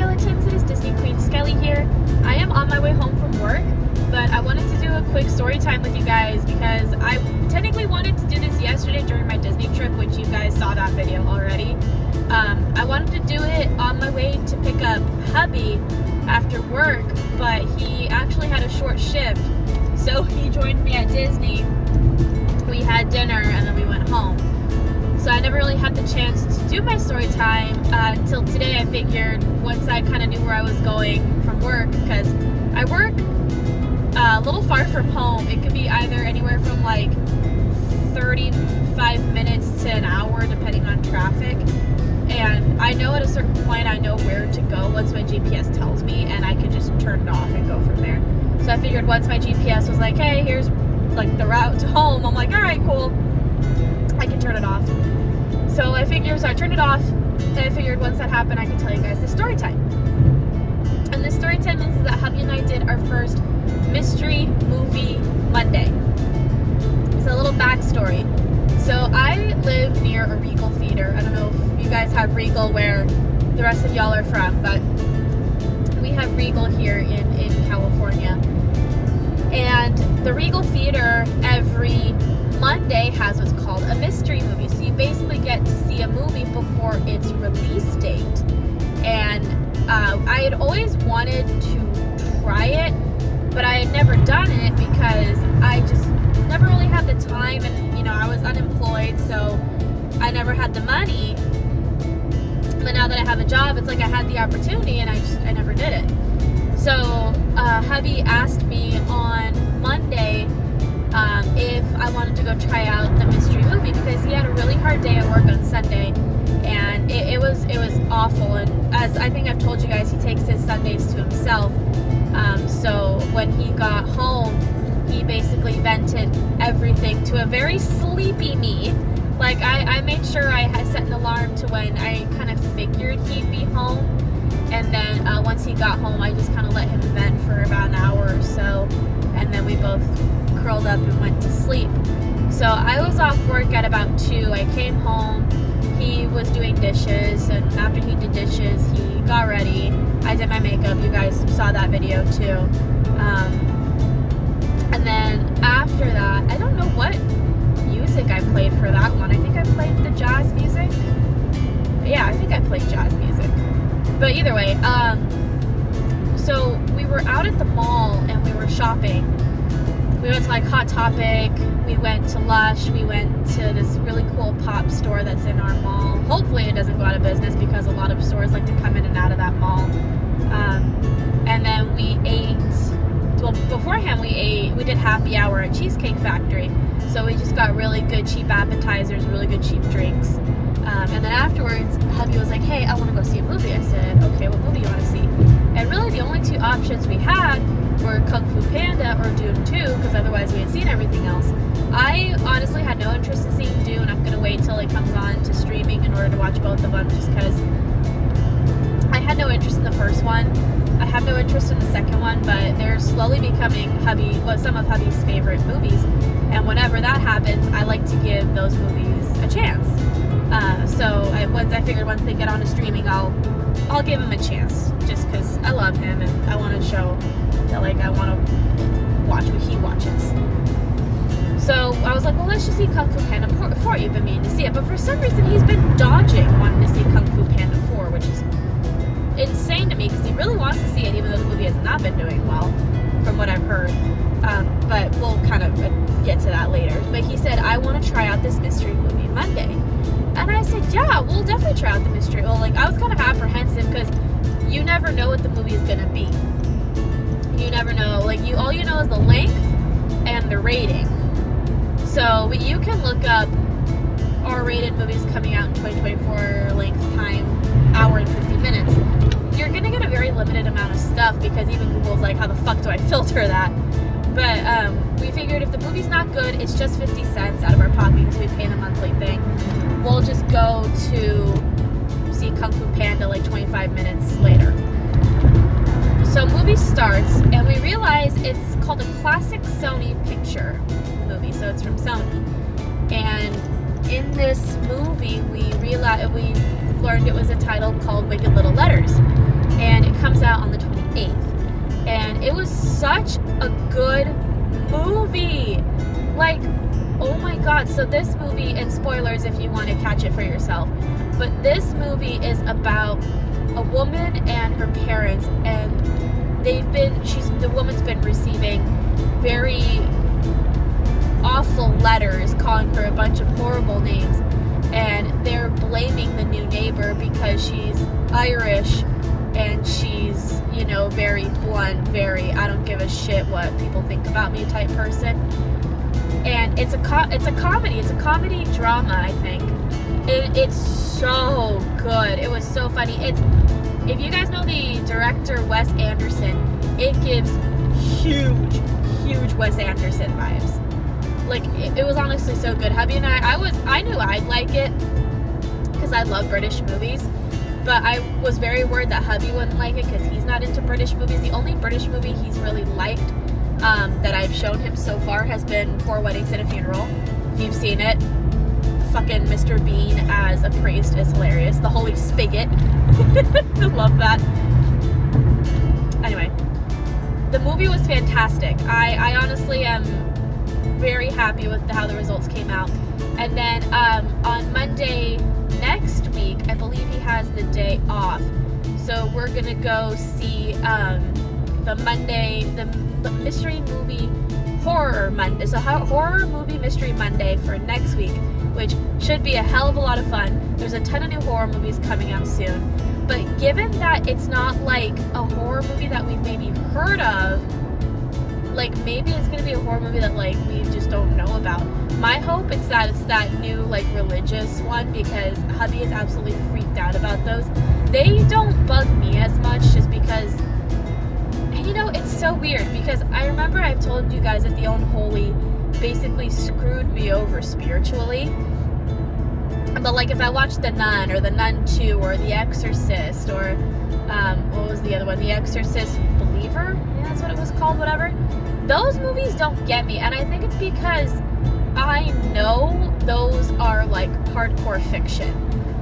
Skeletons, it is Disney Queen Skelly here. I am on my way home from work, but I wanted to do a quick story time with you guys because I technically wanted to do this yesterday during my Disney trip, which you guys saw that video already. I wanted to do it on my way to pick up hubby after work, but he actually had a short shift, so he joined me at Disney. We had dinner and then we went home. So I never really had the chance to do my story time until today. I figured once I kind of knew where I was going from work, because I work a little far from home. It could be either anywhere from like 35 minutes to an hour depending on traffic. And I know at a certain point I know where to go once my GPS tells me, and I can just turn it off and go from there. So I figured once my GPS was like, hey, here's like the route to home, I'm like, all right, cool, I can turn it off. So I turned it off, and I figured once that happened, I could tell you guys the story time. And the story time is that Hubby and I did our first mystery movie Monday. So a little backstory. So I live near a Regal theater. I don't know if you guys have Regal where the rest of y'all are from, but we have Regal here in California. And the Regal theater every Monday has what's called a mystery movie. So you basically get to see a movie before its release date. And I had always wanted to try it, but I had never done it because I just never really had the time, and I was unemployed, so I never had the money. But now that I have a job, it's like I had the opportunity and I never did it. So hubby asked me on Monday if I wanted to go try out the mystery movie because he had a really hard day at work on Sunday, and it was awful. And as I think I've told you guys, he takes his Sundays to himself. So when he got home, he basically vented everything to a very sleepy me. Like I made sure I had set an alarm to when I kind of figured he'd be home, and then once he got home, I just kind of let him vent for about an hour or so, and then we both curled up and went to sleep. So I was off work at about 2. I came home, he was doing dishes, and after he did dishes, he got ready. I did my makeup, you guys saw that video too. And then after that, I don't know what music I played for that one. I think I played the jazz music. Yeah, I think I played jazz music. But either way, so we were out at the mall and we were shopping. We went to like Hot Topic, we went to Lush, we went to this really cool pop store that's in our mall. Hopefully it doesn't go out of business because a lot of stores like to come in and out of that mall. And then we ate, well, beforehand we did happy hour at Cheesecake Factory. So we just got really good cheap appetizers, really good cheap drinks. And then afterwards, hubby was like, hey, I want to go see a movie. I said, okay, what movie do you want to see? And really the only two options we had were Kung Fu Panda or Dune 2, because otherwise we had seen everything else. I honestly had no interest in seeing Dune. I'm going to wait till it comes on to streaming in order to watch both of them, just because I had no interest in the first one. I have no interest in the second one, but they're slowly becoming some of hubby's favorite movies. And whenever that happens, I like to give those movies a chance. I figured once they get on to streaming, I'll give him a chance, just because I love him and I want to show that like I want to watch what he watches. So I was like, well, let's just see Kung Fu Panda 4. You've been meaning to see it, but for some reason he's been dodging wanting to see Kung Fu Panda 4, which is insane to me because he really wants to see it, even though the movie has not been doing well, from what I've heard. But we'll kind of get to that later. But he said, I want to try out this mystery movie Monday. And I said, yeah, we'll definitely try out the mystery. Well, like, I was kind of apprehensive because you never know what the movie is going to be. You never know. Like, all you know is the length and the rating. So you can look up R-rated movies coming out in 2024, length, time, hour and 50 minutes. You're going to get a very limited amount of stuff because even Google's like, how the fuck do I filter that? But we figured if the movie's not good, it's just 50 cents out of our pocket because we pay the monthly thing. We'll just go to see Kung Fu Panda like 25 minutes later. So movie starts, and we realize it's called a classic Sony picture movie, so it's from Sony. And in this movie, we learned it was a title called Wicked Little Letters. and it comes out on the 28th. And it was such a good movie. Like, oh my god. So this movie, and spoilers if you want to catch it for yourself, but this movie is about a woman and her parents, and the woman's been receiving very awful letters calling her a bunch of horrible names, and they're blaming the new neighbor because she's Irish and she's, you know, very blunt, very I don't give a shit what people think about me type person. And it's a comedy. It's a comedy drama, I think. It's so good. It was so funny. If you guys know the director Wes Anderson, it gives huge Wes Anderson vibes. Like, it was honestly so good. Hubby and I knew I'd like it because I love British movies, but I was very worried that hubby wouldn't like it because he's not into British movies. The only British movie he's really liked that I've shown him so far has been 4 Weddings and a Funeral. If you've seen it, fucking Mr. Bean as a priest is hilarious. The Holy Spigot. I love that. Anyway, the movie was fantastic. I honestly am very happy with how the results came out. And then on Monday next week, I believe he has the day off. So we're gonna go see the Mystery Movie Horror Monday. So Horror Movie Mystery Monday for next week, which should be a hell of a lot of fun. There's a ton of new horror movies coming out soon. But given that it's not like a horror movie that we've maybe heard of, like maybe it's gonna be a horror movie that like we just don't know about. My hope is that it's that new like religious one, because hubby is absolutely freaked out about those. They don't bug me as much just because, and you know, it's so weird because I remember I've told you guys that the Unholy basically screwed me over spiritually. But like if I watched The Nun or The Nun 2 or The Exorcist or what was the other one? The Exorcist Believer? Yeah, that's what it was called, whatever. Those movies don't get me, and I think it's because I know those are like hardcore fiction.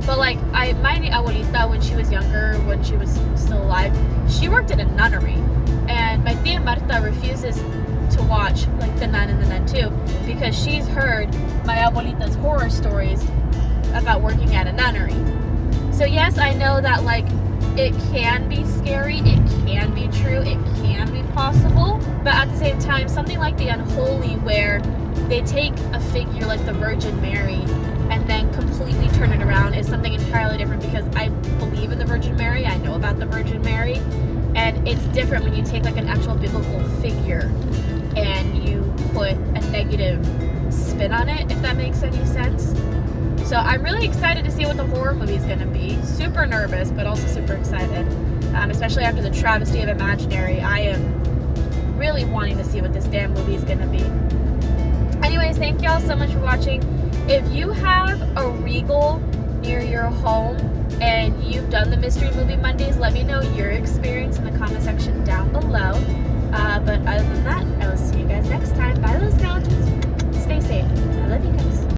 But like my abuelita, when she was younger, when she was still alive, she worked in a nunnery, and my tia Marta refuses to watch like The Nun and The Nun 2 because she's heard my abuelita's horror stories about working at a nunnery. So yes, I know that like it can be scary, it can be true, it can be possible, but at the same time, something like The Unholy, where they take a figure like the Virgin Mary and then completely turn it around, is something entirely different, because I believe in the Virgin Mary, I know about the Virgin Mary, and it's different when you take like an actual biblical figure and you put a negative spin on it, if that makes any sense. So I'm really excited to see what the horror movie is going to be. Super nervous, but also super excited. Especially after the travesty of Imaginary. I am really wanting to see what this damn movie is going to be. Anyways, thank y'all so much for watching. If you have a Regal near your home and you've done the Mystery Movie Mondays, let me know your experience in the comment section down below. But other than that, I will see you guys next time. Bye, little skeletons. Stay safe. I love you guys.